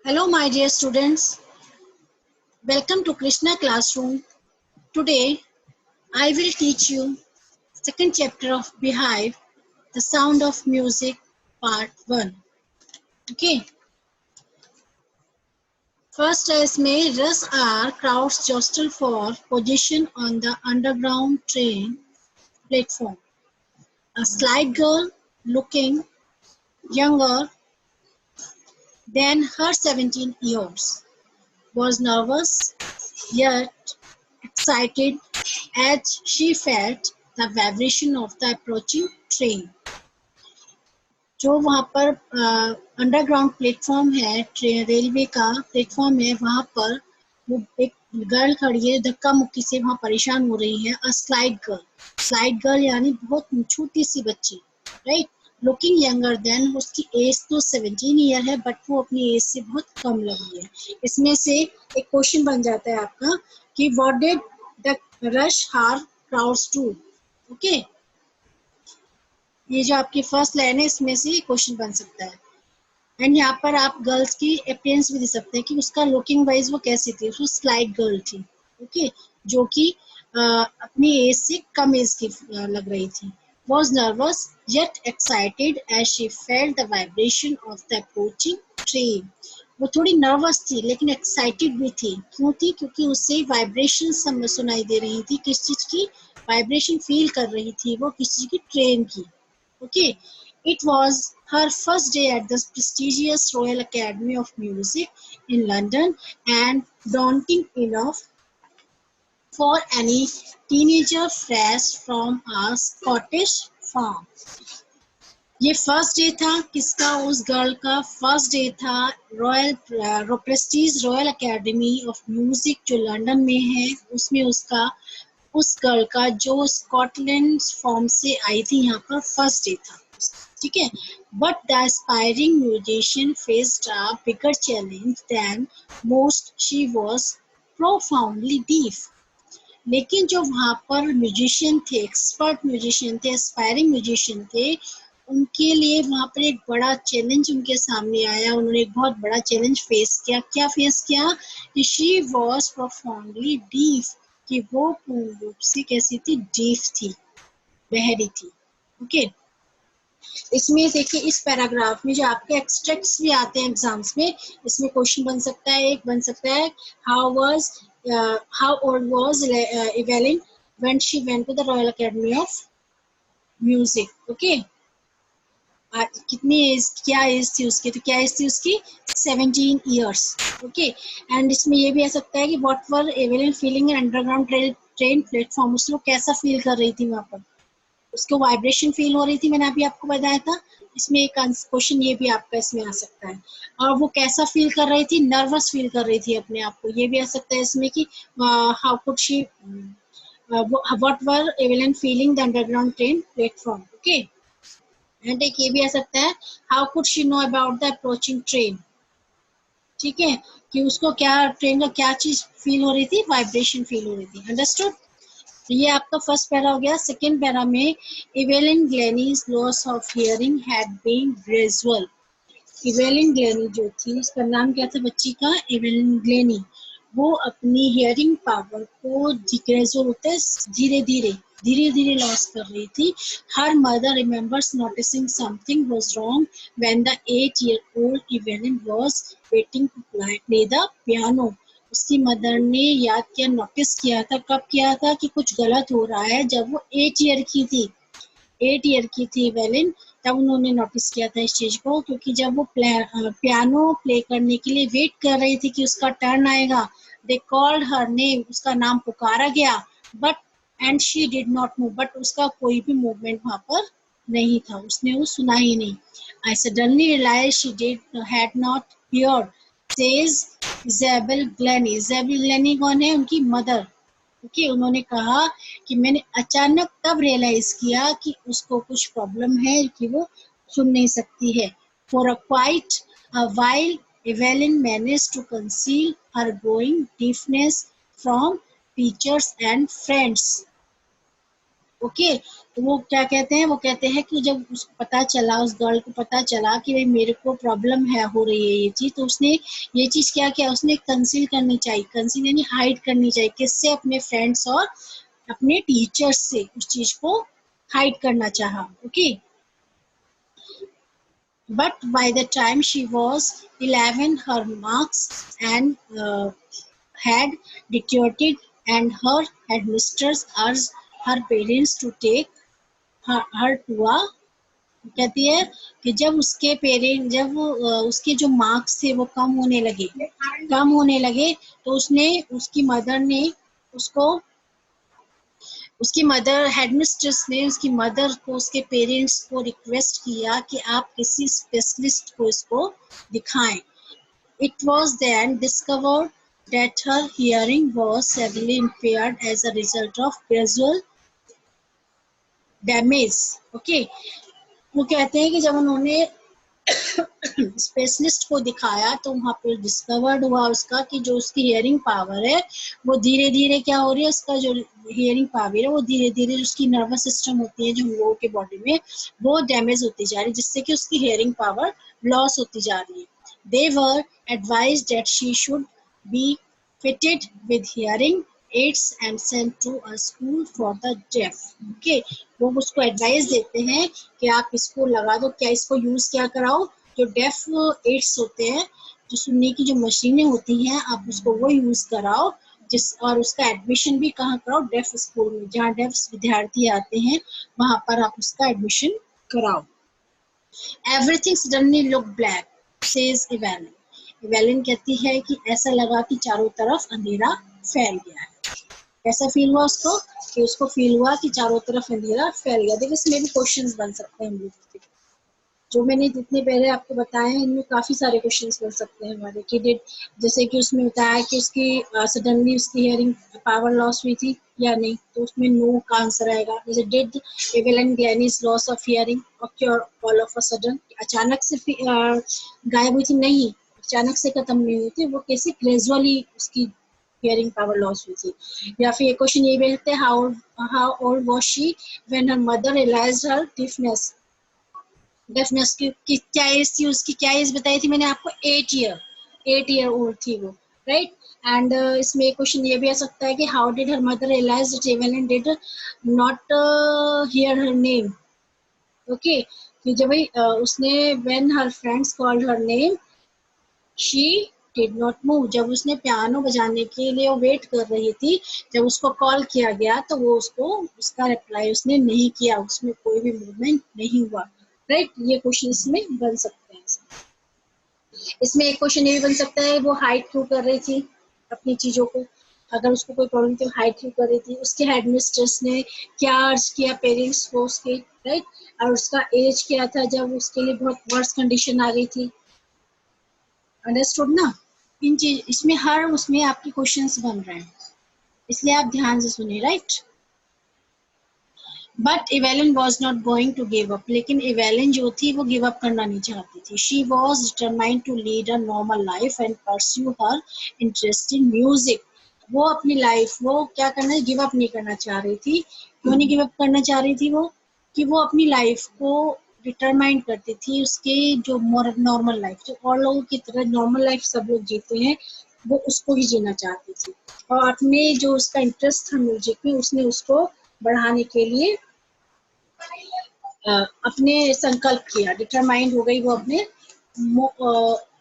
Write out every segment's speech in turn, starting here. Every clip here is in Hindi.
Hello, my dear students. Welcome to Krishna Classroom. Today, I will teach you second chapter of Beehive, the sound of music, part 1. Okay. First, इसमें रस are crowds jostle for position on the underground train platform. A slight girl looking younger than her 17 years was nervous yet excited as she felt the vibration of the approaching train. जो वहाँ पर अंडरग्राउंड प्लेटफॉर्म है, रेलवे का प्लेटफॉर्म है, वहाँ पर वो एक गर्ल खड़ी है, धक्का मुक्की से वहाँ परेशान हो रही है. अ स्लाइड गर्ल यानी बहुत छोटी सी बच्ची, राइट. लुकिंग यंगर देन, उसकी एज तो 17 ईयर है बट वो अपनी एज से बहुत कम लग रही है. इसमें से एक क्वेश्चन बन जाता है आपका कि व्हाट डिड द रश हार क्राउड्स डू. ओके, ये जो आपकी फर्स्ट लाइन है इसमें से क्वेश्चन बन सकता है. एंड यहाँ पर आप गर्ल्स की अपीयरेंस भी दे सकते हैं कि उसका लुकिंग वाइज वो कैसी थी. वो स्लाइड गर्ल थी, ओके, जो कि अपनी एज से कम एज की लग रही थी. was nervous yet excited as she felt the vibration of the approaching train. वो थोड़ी नर्वस थी लेकिन एक्साइटेड भी थी. क्यों थी? क्योंकि उससे वाइब्रेशन सुनाई दे रही थी. किस चीज की वाइब्रेशन फील कर रही थी वो? किस चीज की? ट्रेन की. Okay, it was her first day at the prestigious Royal Academy of Music in London and daunting enough for any teenager fresh from a Scottish farm. ये फर्स्ट डे था किसका? उस गर्ल का फर्स्ट डे था Prestige royal Academy of music जो लंदन में है, उसमें उस गर्ल का जो स्कॉटलैंड फॉर्म से आई थी यहाँ पर फर्स्ट डे था. ठीक है. But the aspiring musician faced a bigger challenge than most. She was profoundly deaf. लेकिन जो वहाँ पर म्यूजिशियन थे, एक्सपर्ट म्यूजिशियन थे, एस्पायरिंग म्यूजिशियन थे, उनके लिए वहाँ पर एक बड़ा चैलेंज उनके सामने आया. उन्होंने एक बहुत बड़ा चैलेंज फेस किया. क्या फेस किया? शी वाज प्रोफाउंडली डीफ, कि वो पूर्ण रूप से कैसी थी? डीफ थी, बहरी थी. ओके. इसमें देखिए इस पैराग्राफ में जो आपके एक्सट्रैक्ट्स भी आते हैं एग्जाम्स में, इसमें क्वेश्चन बन सकता है. एक बन सकता है how old was Evelyn when she went to the Royal Academy of Music. Okay, कितनी एज, क्या एज थी उसकी? तो क्या एज थी उसकी? 17 ईयर्स. ओके. एंड इसमें ये भी आ सकता है कि what were Evelyn feeling in underground train platform. उसको कैसा फील कर रही थी वहां पर? उसको वाइब्रेशन फील हो रही थी, मैंने अभी आपको बताया था. इसमें एक क्वेश्चन ये भी आपका इसमें आ सकता है. और वो कैसा फील कर रही थी? नर्वस फील कर रही थी अपने आप को. ये भी आ सकता है इसमें कि how could she, what were Evelyn feeling the underground train platform. Okay. And एक ये भी आ सकता है how could she know about the approaching train. ठीक है, कि उसको क्या ट्रेन का क्या चीज फील हो रही थी? वाइब्रेशन फील हो रही थी. अंडरस्टूड. ये आपका फर्स्ट पैरा हो गया. सेकेंड पैरा में Evelyn Glennie's loss of hearing had been gradual. Evelyn Glennie जो थी, उसका नाम क्या था बच्ची का? Evelyn Glennie. वो अपनी हियरिंग पावर को ग्रेजुअल होता है धीरे धीरे लॉस कर रही थी. Her mother remembers noticing something was wrong when the 8-year-old Evelyn was waiting to play the piano. उसकी मदर ने याद किया, नोटिस किया था. कब किया था? कि कुछ गलत हो रहा है. जब वो 8 ईयर की थी, 8 ईयर की थी इवेलिन, तब उन्होंने नोटिस किया था इस चीज को. क्योंकि जब वो पियानो प्ले करने के लिए वेट कर रही थी कि उसका टर्न आएगा, दे कॉल्ड हर नेम, उसका नाम पुकारा गया. But and she did not move, but उसका कोई भी मूवमेंट वहां पर नहीं था. उसने वो सुना ही नहीं. I suddenly realise she did had not heard, says Isabel Glennie. Isabel Glennie कौन है? उनकी मदर. ओके. उन्होंने कहा कि मैंने अचानक तब रियलाइज किया कि उसको कुछ प्रॉब्लम है कि वो सुन नहीं सकती है. For a quite a while Evelyn managed to conceal her growing deafness from teachers and friends. Okay, तो वो क्या कहते हैं, वो कहते हैं कि जब उसको पता चला, उस गर्ल को पता चला कि भाई मेरे को प्रॉब्लम है, हो रही है ये चीज, तो उसने ये चीज क्या किया, उसने कंसील करनी चाहिए, कंसील यानी हाइड करनी चाहिए, किससे, अपने फ्रेंड्स और अपने टीचर्स से उस चीज को हाइड करना चाहा। Okay, but by the time she was 11 her marks and had deteriorated and her headmistress urged her parents to take her to a, कहती है कि जब उसके पेरेंट, जब उसके जो मार्क्स थे वो कम होने लगे तो उसने, उसकी मदर ने उसको, उसकी मदर, हेडमिस्ट्रेस ने उसकी मदर को, उसके पेरेंट्स को रिक्वेस्ट किया कि आप किसी स्पेशलिस्ट को इसको दिखाएं। It was then discovered that her hearing was severely impaired as a result of visual damage. Okay, वो कहते हैं कि जब उन्होंने स्पेशलिस्ट को दिखाया तो वहाँ पे डिस्कवर्ड हुआ उसका कि जो उसकी हियरिंग पावर है वो धीरे धीरे क्या हो रही है, उसका जो हियरिंग पावर है वो धीरे धीरे, उसकी नर्वस सिस्टम होती है जो हम लोगों के बॉडी में, वो डैमेज होती जा रही है, जिससे कि उसकी हियरिंग पावर लॉस होती जा रही है। They were advised that she should be fitted with hearing aids and sent to a school for the deaf. Okay, वो उसको एडवाइस देते हैं कि आप इसको लगा दो, क्या इसको यूज क्या कराओ, जो डेफ एड्स होते हैं, जो सुनने की जो मशीनें होती हैं, आप उसको वो यूज कराओ, जिस, और उसका एडमिशन भी कहाँ कराओ, डेफ स्कूल में, जहाँ डेफ विद्यार्थी आते हैं वहां पर आप उसका एडमिशन कराओ। Everything suddenly looked black, says Evelyn. Evelyn कहती है कि ऐसा लगा कि चारों तरफ अंधेरा फैल गया है। कैसा फील हुआ उसको, कि उसको फील हुआ कि चारों तरफ अंधेरा फैल गया। देखिए इसमें भी क्वेश्चंस बन सकते हैं हम लोग, जो मैंने जितने पहले आपको बताए हैं इनमें काफी सारे क्वेश्चंस बन सकते हैं हमारे, कि डिड, जैसे कि उसमें बताया कि उसकी सडनली उसकी हियरिंग पावर लॉस हुई थी या नहीं, तो उसमें नो का आंसर आएगा। जैसे did Evelyn Glennie's loss of hearing occur all of a sudden, अचानक से गायब हुई थी, नहीं, अचानक से खत्म नहीं हुई थी, वो कैसे ग्रेजुअली उसकी हियरिंग पावर लॉस हुई थी। या फिर एक क्वेश्चन ये भी रहते हैं, how old was she when her mother realised her deafness, deafness की क्या एज थी, उसकी क्या एज बताई थी मैंने आपको, 8 ईयर ओल्ड थी वो, राइट। एंड इसमें एक क्वेश्चन ये भी आ सकता है कि how did her mother realise that Evelyn did not hear her name. Okay, कि जब उसने when her friends called her name she did not move, जब उसने पियानो बजाने के लिए वो वेट कर रही थी, जब उसको कॉल किया गया तो वो उसको, उसका रिप्लाई उसने नहीं किया, उसमें कोई भी मूवमेंट नहीं हुआ, राइट। ये क्वेश्चन इसमें बन सकते हैं। इसमें एक क्वेश्चन ये भी बन सकता है, वो हाइड क्यों कर रही थी अपनी चीजों को, अगर उसको कोई प्रॉब्लम थी हाइड क्यों कर रही थी, उसके हेडमिस्ट्रेस ने क्या अर्ज किया पेरेंट्स को उसके, राइट, और उसका एज क्या था जब उसके लिए बहुत वर्स कंडीशन आ गई थी, अंडरस्टूड ना। इन चीज, इसमें हर उसमें आपके क्वेश्चंस बन रहे हैं, इसलिए आप ध्यान से सुनिए, right. But Evelyn was not going to give up, लेकिन एवेलिन जो थी वो गिव अप करना नहीं चाहती थी। She was determined to lead a normal life and pursue her interest in music. वो अपनी लाइफ, वो क्या करना, गिव अप नहीं करना चाह रही थी। क्यों नहीं गिव अप करना चाह रही थी वो, कि वो अपनी लाइफ को डिटरमाइंड करती थी, उसके जो नॉर्मल लाइफ, जो और लोगों की तरह नॉर्मल लाइफ सब लोग जीते हैं, वो उसको ही जीना चाहती थी। और अपने जो उसका इंटरेस्ट था म्यूजिक में, उसने उसको बढ़ाने के लिए अपने संकल्प किया, डिटरमाइंड हो गई वो अपने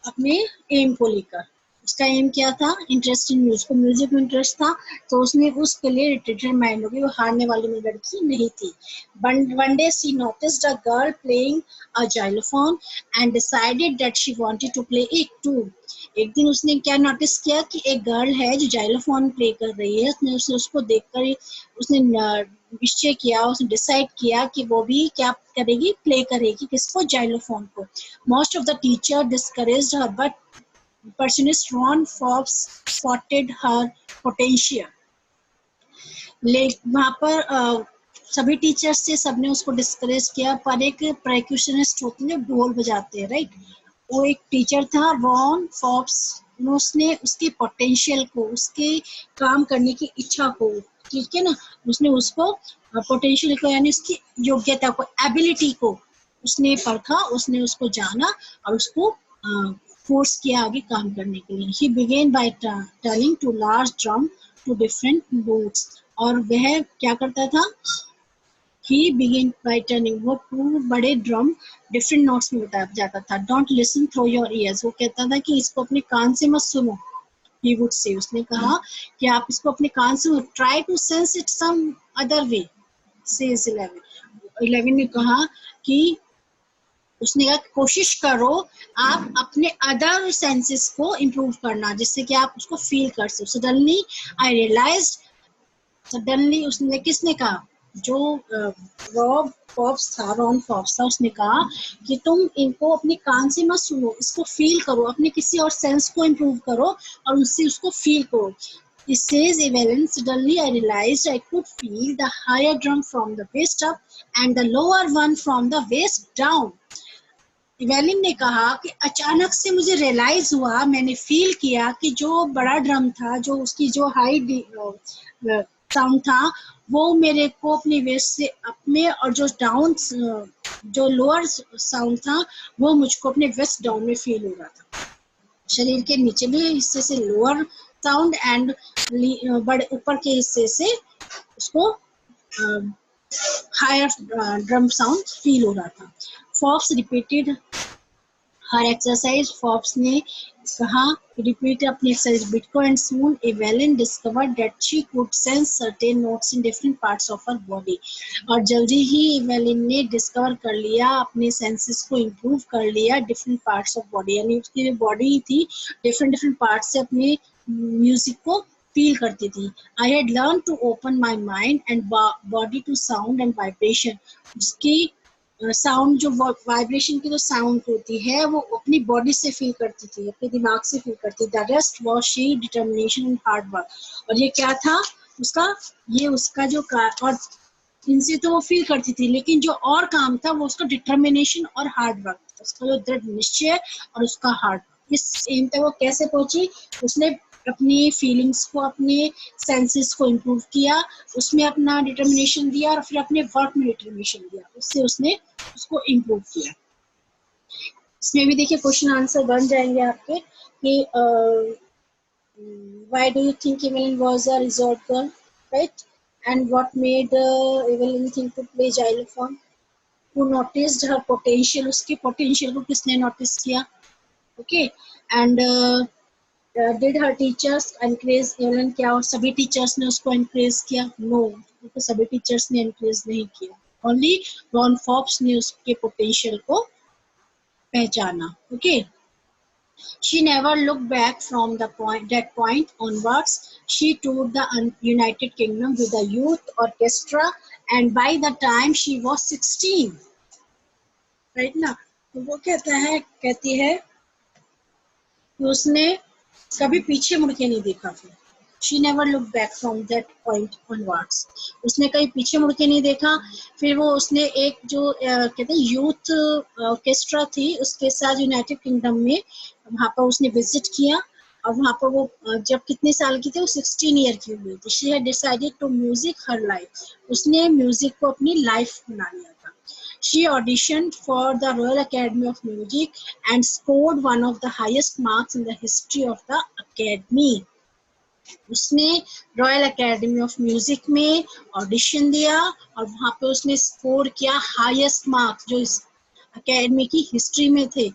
अपने एम को लेकर। उसका एम क्या था, इंटरेस्ट इन म्यूजिक, को म्यूजिक में इंटरेस्ट था, तो उसने उसके लिए डिटरमाइंड हो गई, वो हारने वाली लड़की नहीं थी। One day she noticed a girl playing a xylophone and decided that she wanted to play it too. एक दिन उसने क्या नोटिस किया कि एक गर्ल है जो जाइलोफोन प्ले कर रही है, उसने उसको देखकर उसने निश्चय किया, उसने डिसाइड किया कि वो भी क्या करेगी, प्ले करेगी, किसको, जाइलोफोन को। Most of the teacher discouraged her but percussionist Ron Forbes spotted her potential. वहां पर सभी टीचर्स से सबने उसको डिस्करेज किया, पर एक परक्यूशनिस्ट होते हैं, ढोल बजाते हैं, राइट, वो एक टीचर था रॉन फॉब्स, उसने उसके पोटेंशियल को, उसके काम करने की इच्छा को ठीक है ना। उसने उसको पोटेंशियल को यानी उसकी योग्यता को, एबिलिटी को उसने परखा, उसने उसको जाना और उसको फोर्स किया आगे काम करने के लिए। He began by turning two large drum to different notes, और वह क्या करता था, ही बिगेन बाय टर्निंग, वो टू बड़े ड्रम डिफरेंट नोट्स में बताया जाता था। Don't listen through your ears, वो कहता था कि इसको अपने कान से मत सुनो। he would say, उसने कहा कि आप इसको अपने कान से, try to sense it some other way, says 11 ने कहा कि उसने कहा कोशिश करो आप अपने अदर सेंसेस को इम्प्रूव करना, जिससे कि आप उसको फील कर सको। सडनली आई रियलाइज्ड, सडनली उसने, किसने कहा, जो रॉन फॉक्स था, उसने कहा कि तुम इनको अपने कान से मत सुनो, इसको फील करो, अपने किसी और सेंस को इम्प्रूव करो और उससे उसको फील करो। It says Evelyn, suddenly I realized I could feel the higher drum from the waist up and the lower one from the waist down. इवेलिन ने कहा कि अचानक से मुझे रियलाइज हुआ, मैंने फील किया कि जो बड़ा ड्रम था, जो उसकी जो हाई साउंड था, वो मेरे को अपनी वेस्ट से अपने, और जो डाउन, जो लोअर साउंड था, वो मुझको अपने वेस्ट डाउन में फील हो रहा था। शरीर के नीचे भी हिस्से से लोअर साउंड एंड बड़े ऊपर के हिस्से से उसको हायर ड्रम साउंड फील हो रहा था। फॉक्स रिपीटेड हर एक्सरसाइज, फॉक्स ने कहा रिपीट अपनी एक्सरसाइज बिट को, and soon Evelyn discovered that she could sense certain notes in different parts of her body. और जल्दी ही एवेलिन ने डिस्कवर कर लिया, अपने सेंसेस को इम्प्रूव कर लिया डिफरेंट पार्ट्स ऑफ बॉडी, यानी उसकी जो बॉडी थी डिफरेंट डिफरेंट पार्ट से अपने म्यूजिक को फील करती थी। I had learn to open my mind and body to sound and vibration, उसकी साउंड जो वाइब्रेशन की जो साउंड होती है वो अपनी बॉडी से फील करती थी, अपने दिमाग से फील करती थी। The rest was she determination and hard work, और ये क्या था उसका, ये उसका जो और इनसे तो वो फील करती थी, लेकिन जो और काम था वो उसका डिटर्मिनेशन और हार्ड वर्क, उसका जो दृढ़ निश्चय और उसका हार्ड वर्क। इस एम तक वो कैसे पहुंची, उसने अपनी फीलिंग्स को, अपने सेंसेस को इम्प्रूव किया, उसमें अपना डिटर्मिनेशन दिया और फिर अपने वर्क में डिटर्मिनेशन दिया, उससे उसने उसको इम्प्रूव किया। इसमें भी देखिए क्वेश्चन आंसर बन जाएंगे आपके कि why do you think Evelyn was a resort girl, right? And what made Evelyn think to play xylophone? Who noticed her potential? उसके potential को किसने notice किया? Okay, and did her teachers encourage Evelyn? क्या और सभी teachers ने उसको encourage किया? No, उसको सभी teachers ने encourage नहीं किया. Only Ron Forbes ने उसके potential को पहचाना. Okay. She never looked back from that point onwards. She toured the United Kingdom with the youth orchestra, and by the time she was 16, right ना, तो वो कहती है कि उसने कभी पीछे मुड़ के नहीं देखा फिर। She never looked back from that point onwards. उसने कहीं पीछे मुड़ के नहीं देखा। फिर वो उसने एक जो कहते हैं यूथ ऑर्केस्ट्रा थी, उसके साथ यूनाइटेड किंगडम में वहाँ पर उसने विजिट किया, और वहाँ पर वो जब कितने साल की थी, वो 16 ईयर की हुई थी। She had decided to music her life. उसने म्यूजिक को अपनी लाइफ बना लिया था। She auditioned for the Royal Academy of Music and scored one of the highest marks in the history of the Academy. उसने रॉयल एकेडमी ऑफ म्यूजिक में ऑडिशन दिया और वहाँ पे उसने स्कोर किया हाईएस्ट मार्क्स जो इस एकेडमी की हिस्ट्री में थे।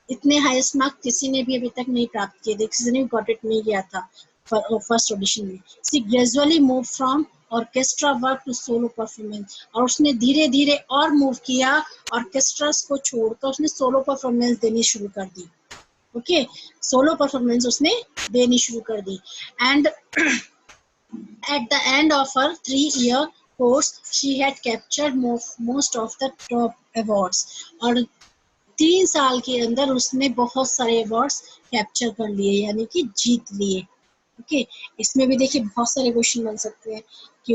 इतने हाईएस्ट मार्क्स किसी ने भी अभी तक नहीं प्राप्त किए थे, किसी ने भी गॉट इट नहीं किया था फर्स्ट ऑडिशन में। She gradually move from orchestra work to solo performance, और उसने धीरे धीरे और मूव किया, ऑर्केस्ट्रास को छोड़कर उसने सोलो परफॉर्मेंस देनी शुरू कर दी। ओके, सोलो परफॉर्मेंस उसने देनी शुरू कर दी। And at the end of her 3-year course she had captured most of the top awards, और 3 साल के अंदर उसने बहुत सारे अवार्ड्स कैप्चर कर लिए, यानी कि जीत लिए। ओके, इसमें भी देखिए बहुत सारे क्वेश्चन बन सकते हैं कि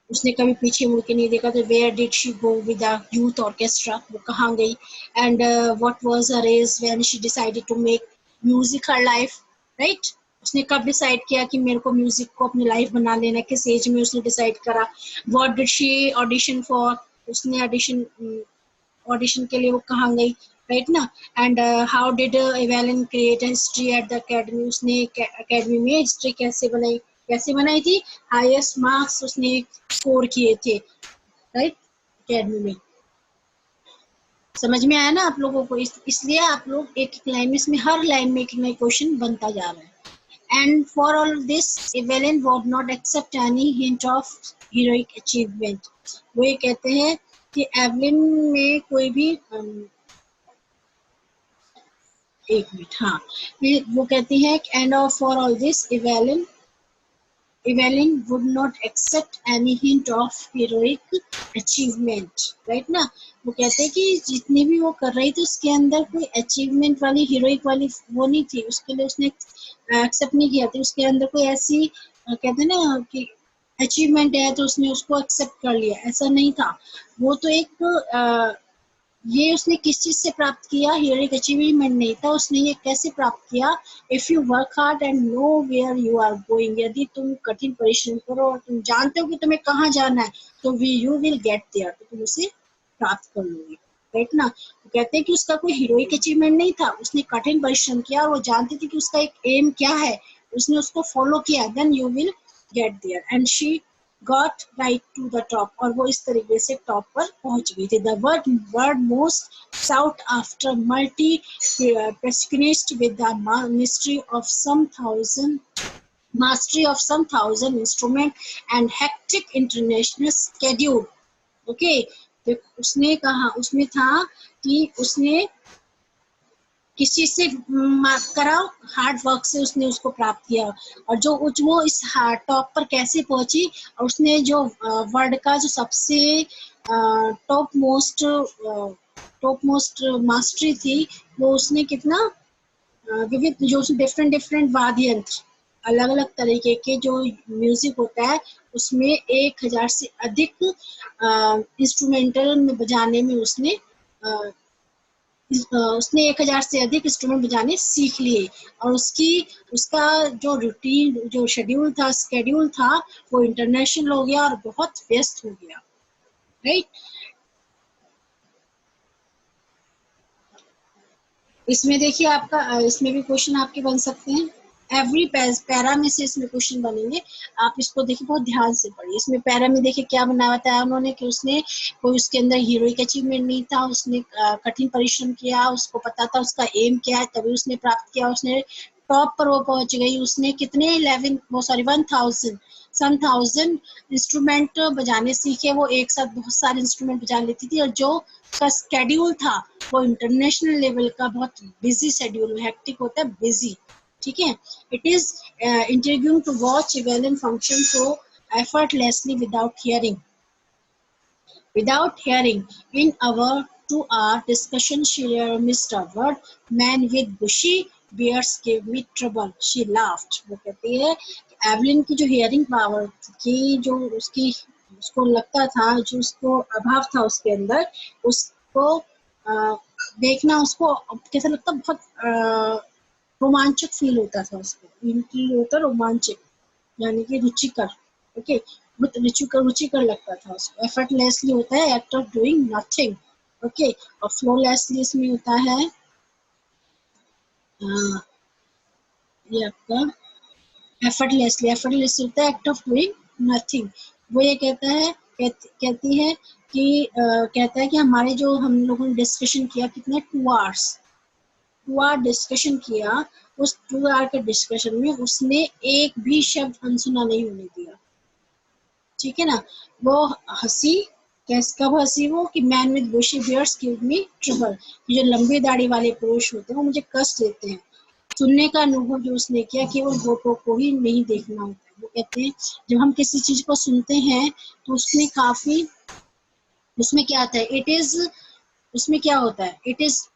उसने कभी पीछे मुड़ के नहीं देखा, तो where did she go with the youth orchestra, वो कहाँ गई, and what was her age when she decided to make music her life, right. उसने कब डिसाइड किया कि मेरे को म्यूजिक को अपनी लाइफ बना लेना, किस एज में उसने डिसाइड करा, what did she audition for, उसने ऑडिशन के लिए वो कहाँ गई, राइट ना। And how did Evelyn create history at the academy, उसने एकेडमी में हिस्ट्री कैसे बनाई थी, हाईएस्ट मार्क्स उसने स्कोर किए थे, राइट, एकेडमी में। समझ में आया ना आप लोगों को? इसलिए आप लोग एक लाइन में, इसमें हर लाइन में एक नया क्वेश्चन बनता जा रहा है। And for all this, Evelyn would not accept any hint of heroic achievement. वो ये कहते हैं कि एवलिन में कोई भी एक मिनट, हाँ, वो कहती है and for all this Evelyn would not accept any hint of heroic achievement, right ना। वो कहते हैं कि जितनी भी वो कर रही थी उसके अंदर कोई अचीवमेंट वाली, हीरोइक वाली वो नहीं थी, उसके लिए उसने एक्सेप्ट नहीं किया था, उसके अंदर कोई ऐसी कहते हैं ना कि अचीवमेंट है तो उसने उसको एक्सेप्ट कर लिया, ऐसा नहीं था। वो तो एक ये उसने किस चीज से प्राप्त किया, हीरोइक अचीवमेंट नहीं था, उसने ये कैसे प्राप्त किया, if you work hard and know where you are going, यदि तुम कठिन परिश्रम करो और तुम जानते हो कि तुम्हें कहाँ जाना है, तो यू विल गेट देयर, तो तुम उसे प्राप्त कर लोगे, राइट ना। तो कहते हैं कि उसका कोई हीरोइक अचीवमेंट नहीं था, उसने कठिन परिश्रम किया और वो जानती थी कि उसका एक एम क्या है, उसने उसको फॉलो किया, then you will get there, and she got right to the top, और वो इस तरीके से टॉप पर पहुंच गई थी। The word most sought after, multi percussionist with the mastery of some thousand instrument and hectic international schedule. Okay, तो उसने कहा, उसमें था कि उसने किस चीज से करा, हार्ड वर्क से उसने उसको प्राप्त किया, और जो वो इस टॉप पर कैसे पहुंची, और उसने जो वर्ल्ड का जो सबसे टॉप मोस्ट मास्टरी थी, वो उसने कितना विविध, जो डिफरेंट वाद्य यंत्र, अलग अलग तरीके के जो म्यूजिक होता है उसमें 1000 से अधिक इंस्ट्रूमेंटल में बजाने में उसने 1000 से अधिक इंस्ट्रूमेंट बजाने सीख लिए, और उसका जो रूटीन, जो स्केड्यूल था वो इंटरनेशनल हो गया और बहुत व्यस्त हो गया, राइट। इसमें देखिए आपका, इसमें भी क्वेश्चन आपके बन सकते हैं, एवरी पैरा में से इसमें क्वेश्चन बनेंगे, आप इसको देखिए बहुत ध्यान से पढ़िए। इसमें पैरा में देखिए क्या बना बताया उन्होंने कि उसने कोई उसके अंदर हीरोइक अचीवमेंट नहीं था, उसने कठिन परिश्रम किया, उसको पता था उसका एम क्या है, तभी उसने प्राप्त किया, उसने टॉप पर वो पहुंच गई, उसने कितने 1000 इंस्ट्रूमेंट बजाने सीखे, वो एक साथ बहुत सारे इंस्ट्रूमेंट बजा लेती थी, और जो उसका स्केड्यूल था वो इंटरनेशनल लेवल का बहुत बिजी शेड्यूल, हेक्टिक होता है, बिजी, ठीक है। It is intriguing to watch Evelyn function so effortlessly without hearing. In our 2-hour discussion, she missed a word. Man with bushy beards gave me trouble. She laughed. वो कहती है एवलिन की जो हियरिंग पावर की, जो उसको लगता था, जो उसको अभाव था उसके अंदर, उसको देखना, उसको कैसा लगता, बहुत रोमांचक फील होता था उसको, इनकी होता रोमांचक, यानी कि रुचिकर, ओके, रुचिकर लगता था उसको। एफर्टलेसली होता है act of doing nothing, okay, और फ्लोलेसली इसमें होता है ये आपका एफर्टलेसली होता है एक्ट ऑफ डूइंग नथिंग। वो ये कहती है कि कहता है कि हमारे जो हम लोगों ने डिस्कशन किया, कितने 2 आवर डिस्कशन किया, उस 2 आवर के डिस्कशन में उसने एक भी शब्द अनसुना नहीं होने दिया, ठीक है ना। वो हंसी, कब हंसी वो कि man with bushy beards give me trouble, जो लंबी दाढ़ी वाले पुरुष होते हैं वो मुझे कष्ट देते हैं। सुनने का अनुभव जो उसने किया कि वो होठों को ही नहीं देखना होता है। वो कहते हैं जब हम किसी चीज को सुनते हैं तो उसमें काफी, उसमें क्या आता है, इट इज, उसमें क्या होता है, इट इज,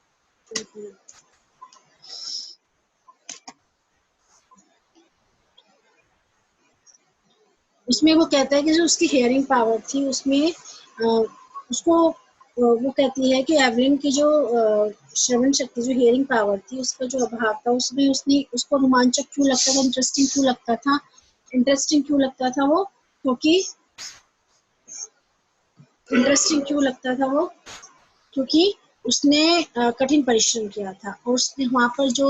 उसमें वो कहता है कि जो उसकी हियरिंग पावर थी उसमें उसको वो कहती है कि एवलिन की जो श्रवण शक्ति, जो हियरिंग पावर थी, उसका जो अभाव था, उसमें उसने उसको रोमांचक क्यों लगता था, इंटरेस्टिंग क्यों लगता था, इंटरेस्टिंग क्यों लगता था वो, क्योंकि इंटरेस्टिंग क्यों लगता था वो, क्योंकि उसने कठिन परिश्रम किया था और उसने वहाँ पर जो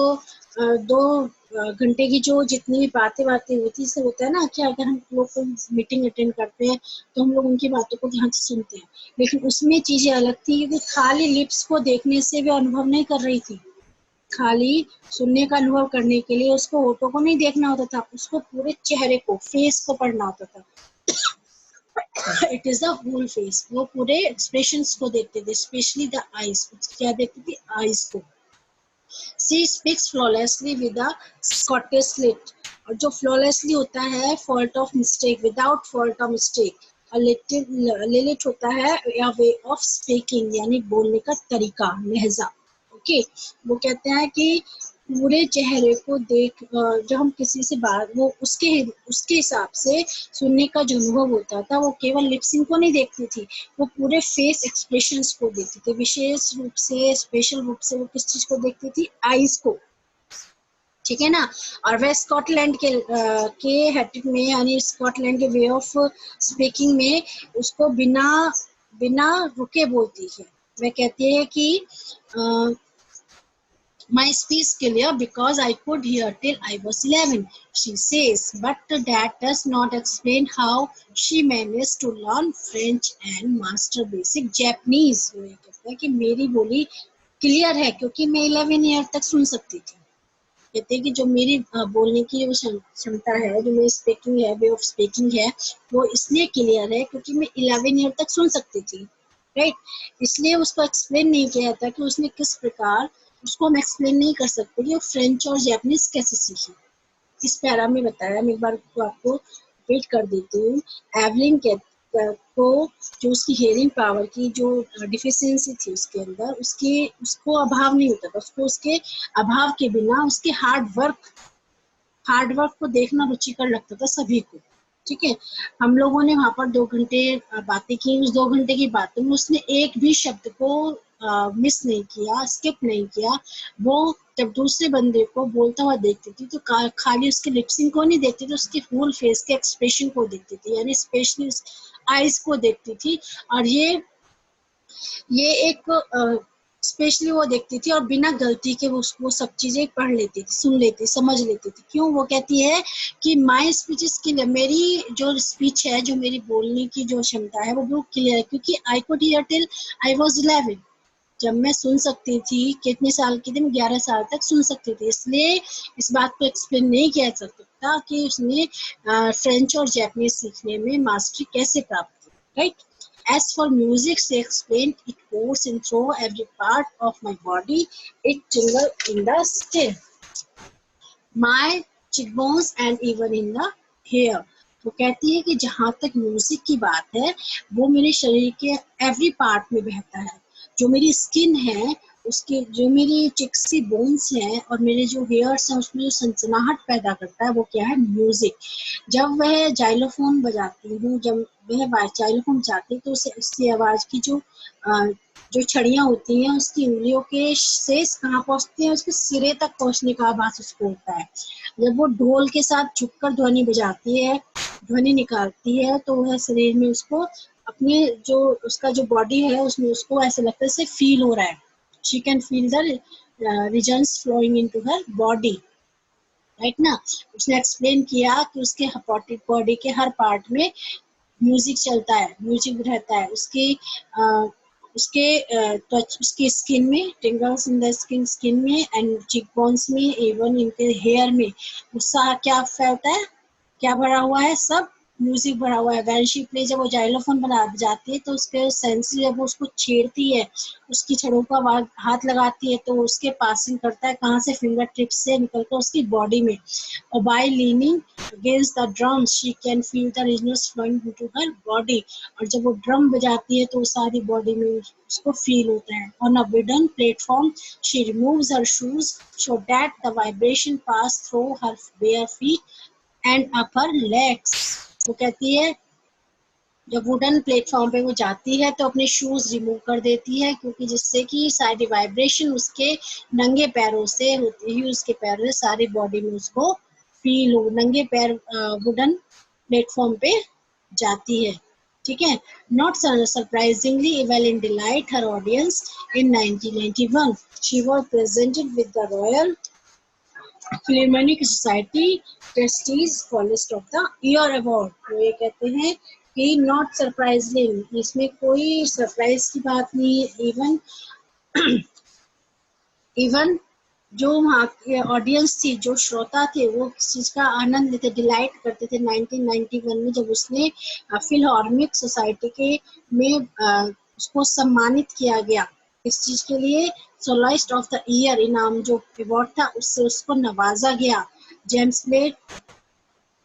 2 घंटे की जो जितनी भी बातें हुई थी, इससे होता है ना कि अगर हम लोग कोई मीटिंग अटेंड करते हैं तो हम लोग उनकी बातों को ध्यान से सुनते हैं, लेकिन उसमें चीजें अलग थी क्योंकि खाली लिप्स को देखने से भी अनुभव नहीं कर रही थी, खाली सुनने का अनुभव करने के लिए उसको होठों को नहीं देखना होता था, उसको पूरे चेहरे को, फेस को पढ़ना होता था। It is the whole face, वो पूरे एक्सप्रेशंस को देखते थे, स्पेशली द आईज, क्या देखती थी, आईज को। She speaks flawlessly with a Scottish lilt, और जो फ्लॉलेसली होता है fault of mistake, without fault of mistake. और लिलिट होता है या वे ऑफ स्पीकिंग, यानी बोलने का तरीका, लहजा। ओके, वो कहते हैं कि पूरे चेहरे को देख जब हम किसी से बात, वो उसके उसके हिसाब से सुनने का जो अनुभव होता था, वो केवल लिपसिंग को नहीं देखती थी, वो पूरे फेस एक्सप्रेशंस को देखती थी, विशेष रूप से, स्पेशल रूप से वो किस चीज को देखती थी, आईज को, ठीक है ना। और वह स्कॉटलैंड के हेटिक में, यानी स्कॉटलैंड के वे ऑफ स्पीकिंग में उसको बिना बिना रुके बोलती है। वह कहती है कि my speech clear because I could hear till I was 11, she says, but that does not explain how she managed to learn French and master basic Japanese. वो ये कहता है कि मेरी बोली क्लियर है क्योंकि मैं 11 ईयर तक सुन सकती थी। कहते हैं कि जो मेरी बोलने की जो क्षमता है, जो मेरी स्पीकिंग है, वे ऑफ स्पीकिंग है, वो इसलिए क्लियर है क्योंकि मैं 11 ईयर तक सुन सकती थी, राइट। इसलिए उसको एक्सप्लेन नहीं किया था कि उसने किस प्रकार, उसको हम एक्सप्लेन नहीं कर सकते कि वो फ्रेंच और जैपनीज कैसे सीखी। इस पैरा में बताया, मैं एक बार तो आपको रिपीट कर देती हूँ। एवलिन को जो उसकी हियरिंग पावर की जो डिफिशियंसी थी उसके अंदर, उसको अभाव नहीं होता था, उसको उसके अभाव के बिना उसके हार्ड वर्क को देखना रुचिकर लगता था सभी को, ठीक है। हम लोगों ने वहां पर 2 घंटे बातें की, उस 2 घंटे की बातों में उसने एक भी शब्द को मिस नहीं किया, स्किप नहीं किया। वो जब दूसरे बंदे को बोलता हुआ देखती थी तो खाली उसके लिपसिंग को नहीं देखती थी, उसके फुल फेस के एक्सप्रेशन को देखती थी, यानी स्पेशली आईज को देखती थी। और ये एक स्पेशली वो देखती थी और बिना गलती के वो सब चीजें पढ़ लेती थी, सुन लेती, समझ लेती थी। क्यों? वो कहती है कि माई स्पीच इज क्लियर, मेरी जो स्पीच है, जो मेरी बोलने की जो क्षमता है, वो बिल्कुल क्लियर है क्योंकि I could hear till I was 11, जब मैं सुन सकती थी, कितने साल की थी मैं, 11 साल तक सुन सकती थी। इसलिए इस बात को एक्सप्लेन नहीं किया जा सकता कि उसने फ्रेंच और जैपनीज सीखने में मास्टरी कैसे प्राप्त की, right. As for music, she explained, it pours in through every part of my body. It tingles in the skin, my cheekbones and even in the hair. वो कहती है कि जहाँ तक म्यूजिक की बात है, वो मेरे शरीर के एवरी पार्ट में बहता है। जो मेरी स्किन है, उसके जो मेरी चिक्सी बोन्स हैं और मेरे जो हेयर्स हैं, उसमें जो सनसनाहट पैदा करता है, वो क्या है? म्यूजिक। जब वह जाइलोफोन बजाती हूँ, जब वह जाइलोफोन बजाती है, तो उसे उसकी आवाज की जो छड़ियां होती हैं, उसकी उंगलियों के शेष कहाँ पहुंचती हैं? उसके सिरे तक पहुंचने का आभास उसको होता है। जब वो ढोल के साथ झुककर ध्वनि बजाती है, ध्वनि निकालती है, तो वह शरीर में उसको अपने जो उसका जो बॉडी है, उसमें उसको ऐसे लगता है जैसे फील हो रहा है। She can feel the reasons flowing into her body, right ना। उसने एक्सप्लेन किया कि उसके बॉडी के हर पार्ट में म्यूजिक चलता है, म्यूजिक रहता है। उसके टच, उसकी स्किन में, टिंगल्स इन द स्किन में एंड चिक बोन्स में, इवन इनके हेयर में उसका क्या फैलता है, क्या भरा हुआ है? सब म्यूजिक भरा हुआ है। व्हेन शी प्ले, जब वो जाइलोफोन बजाती है तो उसके सेंस, जब वो उसको छेड़ती है, उसकी छड़ों का हाथ लगाती है, तो उसके पासिंग करता है कहाँ से? फिंगर टिप्स से निकलकर उसकी बॉडी में। और by leaning against the drums she can feel the resonances flowing into her body. और जब वो ड्रम बजाती है तो सारी बॉडी में उसको फील होता है। On a wooden platform she removes her shoes so that the vibration pass through her bare feet and upper legs. वो कहती है जब वुडन प्लेटफॉर्म पे वो जाती है तो अपने शूज रिमूव कर देती है, क्योंकि जिससे कि सारी वाइब्रेशन उसके नंगे पैरों से होती ही उसके पैरों से सारी बॉडी में उसको फील हो। नंगे पैर वुडन प्लेटफॉर्म पे जाती है, ठीक है। Not surprisingly, Evelyn delight her audience in 1991. She was presented with the Royal Philharmonic Society Prestige Solist of the Year Award। तो ये कहते हैं कि नॉट सरप्राइजिंग, इसमें कोई सरप्राइज की बात नहीं है। इवन इवन जो वहाँ के ऑडियंस थी, जो श्रोता थे, वो इस चीज का आनंद लेते, डिलाइट करते थे 1991 में जब उसने फिलहार्मोनिक सोसाइटी के में उसको सम्मानित किया गया। इस चीज के लिए सोलिस्ट ऑफ द ईयर इनाम जो अवार्ड था उससे उसको नवाजा गया। James blade,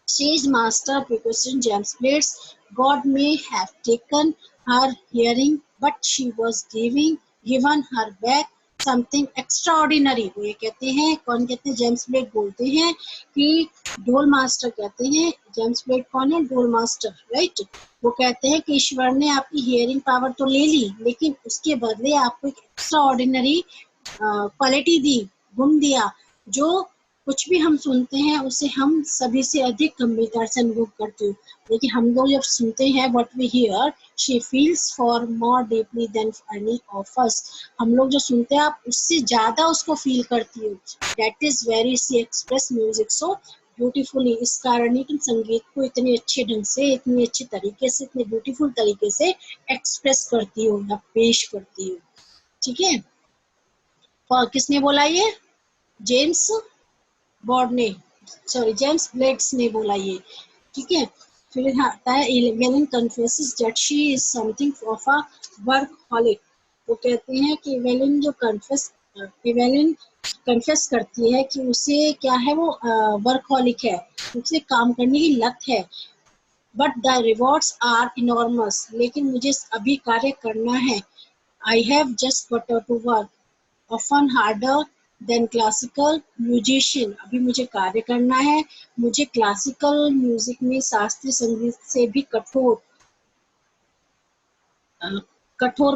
stage master percussion James Blades, God may have taken her hearing, but she was given her back something extraordinary। वो ये कहते हैं, कौन कहते हैं? जेम्स ब्लेड बोलते हैं कि ढोल मास्टर कहते हैं। जेम्स ब्लेड कौन है? ढोल मास्टर, राइट। वो कहते हैं कि ईश्वर ने आपकी हियरिंग पावर तो ले ली, लेकिन उसके बदले आपको एक एक्स्ट्रा ऑर्डिनरी क्वालिटी दी, गुण दिया, जो कुछ भी हम सुनते हैं उसे हम सभी से अधिक गंभीरता से अनुभव करते हैं। लेकिन हम लोग जब सुनते हैं what we hear, she feels far more deeply than any of us. हम लोग जो सुनते हैं आप उससे ज्यादा उसको फील करती हो। That is very see express music so beautifully. इस कारण ही तुम संगीत को इतने अच्छे ढंग से, इतने अच्छे तरीके से, इतने ब्यूटीफुल तरीके से एक्सप्रेस करती हो या पेश करती हो, ठीक है। और किसने बोला ये? जेम्स बॉर्ड ने, सॉरी जेम्स ब्लेड्स ने बोला ये, ठीक है। फिर यहाँ आता है Evelyn confesses that she is something of a workaholic. वो कहते हैं कि एवेलिन कन्फेस करती है कि उसे क्या है, वो वर्कहॉलिक है, उसे काम करने की लत है। But the rewards are enormous, लेकिन मुझे अभी कार्य करना है। I have just got to work, often harder than classical musician। अभी मुझे कार्य करना है, मुझे क्लासिकल म्यूजिक में, शास्त्रीय संगीत से भी कठोर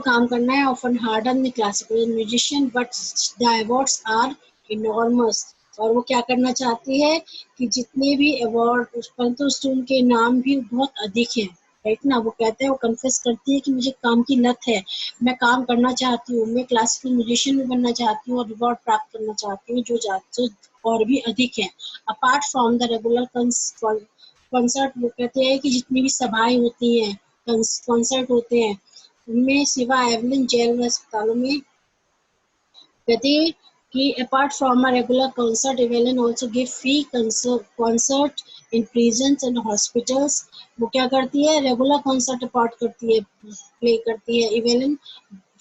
काम करना है। often harder than classical musician but the awards are enormous। और वो क्या करना चाहती है कि जितने भी अवार्ड, परंतु उनके नाम भी बहुत अधिक हैं, राइट ना। वो कहते हैं, वो कन्फेस करती है कि मुझे काम की लत है, मैं काम करना चाहती हूँ, मैं क्लासिकल म्यूजिशियन भी बनना चाहती हूँ और रिवॉर्ड प्राप्त करना चाहती हूँ जो और भी अधिक है। Apart from the regular concert, वो कहते हैं कि जितनी भी सभाएं होती हैं, कंसर्ट होते हैं, उनमें सिवा एवलिन जेल व अस्पतालों में, कहते हैं कि apart from a regular concert, Evelyn also give free concert in prisons and hospitals. वो क्या करती है? रेगुलर कंसर्ट अपार्ट करती है, प्ले करती है। एवेलिन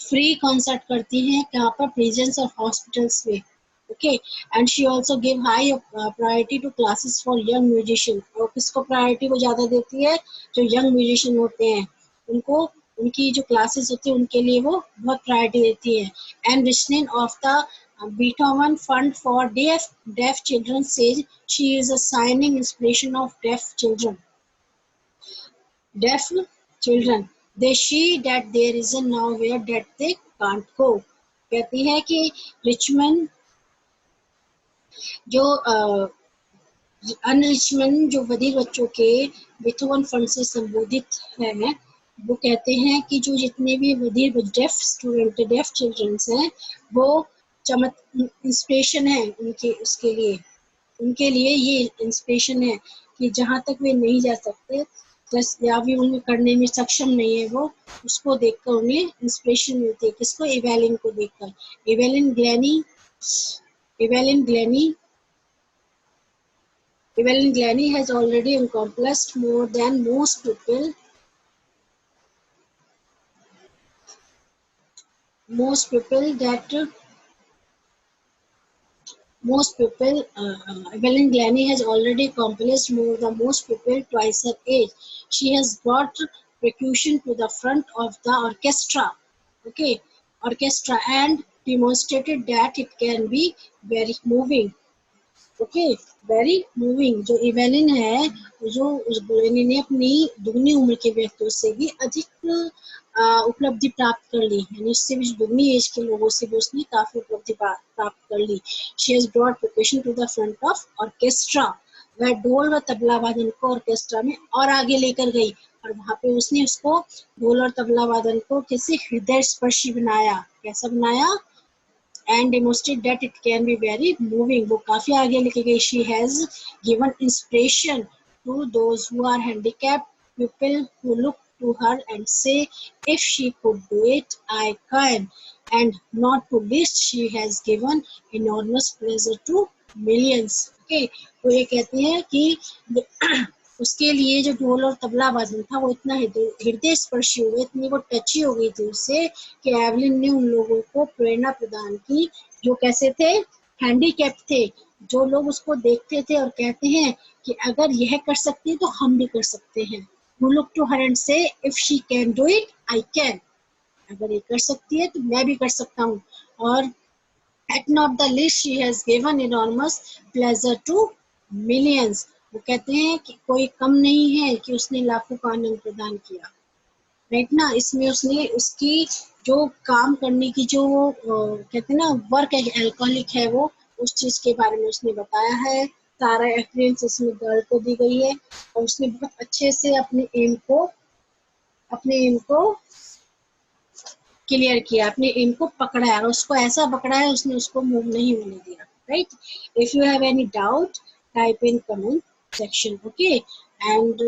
फ्री कंसर्ट करती है कहाँ पर? प्रिजन्स और हॉस्पिटल्स में, okay. And she also give high priority to classes for young musician. और किसको प्रायोरिटी को ज्यादा देती है? जो यंग म्यूजिशियन होते हैं उनको, उनकी जो क्लासेस होती है उनके लिए वो बहुत प्रायोरिटी देती है। And reaching of the Beethoven Fund for Deaf Children says she is a shining inspiration of deaf children. Deaf children, they see that there is a nowhere that they can't go। कहती है कि रिचमंड जो अनरिचमंड जो बधिर बच्चों के बीथोवन फंड से संबोधित है, वो कहते हैं कि जो जितने भी बधिर डेफ स्टूडेंट, डेफ चिल्ड्रंस हैं, वो इंस्पिरेशन है उनके, उसके लिए, उनके लिए ये इंस्पिरेशन है कि जहाँ तक वे नहीं जा सकते, या भी उन्हें करने में सक्षम नहीं है, वो उसको देखकर उन्हें इंस्पिरेशन मिलती है। किसको? एवेलिन को देखकर। Evelyn Glennie has already accomplished more than most people Evelyn Glennie has already accomplished more than most people twice her age. She has brought percussion to the front of the orchestra, and demonstrated that it can be very moving. Okay, very moving. जो इवेलिन है, जो उस ग्लोइनी ने अपनी दुगनी उम्र के व्यक्तियों से भी अधिक उपलब्धि प्राप्त कर ली, यानी उससे भी दुगनी एज के लोगों से भी उसने काफी उपलब्धि प्राप्त कर ली। She has brought profession to the front of orchestra, वह ढोल व तबला वादन को ऑर्केस्ट्रा में और आगे लेकर गई, और वहां पे उसने उसको ढोल और तबला वादन को कैसे हृदय स्पर्शी बनाया, कैसा बनाया, and demonstrate that it can be very moving, वो काफी आगे लेके गई। She has given inspiration to those who are handicapped people who look to her and say if she could do it I can, and not to least she has given enormous pleasure to millions। okay, वो ये कहती है कि उसके लिए जो ढोल और तबला वादन था वो इतना हृदय स्पर्शी हो गया, इतनी वो टची हो गई थी उससे कि एवलिन ने उन लोगों को प्रेरणा प्रदान की जो कैसे थे, हैंडीकैप थे, जो लोग उसको देखते थे और कहते हैं कि अगर यह कर सकती है तो हम भी कर सकते हैं। Who look to her and say if she can do it I can, अगर ये कर सकती है तो मैं भी कर सकता हूँ। और at not the least she has given enormous pleasure to millions, वो कहते हैं कि कोई कम नहीं है कि उसने लाखों को आनंद प्रदान किया। राइट ना, इसमें उसने उसकी जो काम करने की जो कहते हैं ना वर्क एल्कोहलिक है, वो उस चीज के बारे में उसने बताया है। सारा एक्सपीरियंस इसमें गर्ल को दी गई है, और उसने बहुत अच्छे से अपने एम को क्लियर किया, अपने एम को पकड़ा है, और उसको ऐसा पकड़ा है उसने उसको मूव नहीं होने दिया। Right, if you have any doubt type in comment section, okay, and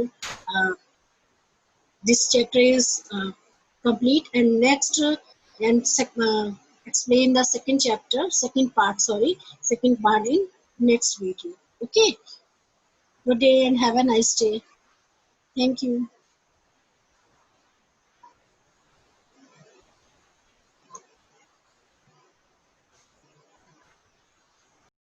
this chapter is complete, and next explain the second part in next video. Okay, good day and have a nice day. Thank you.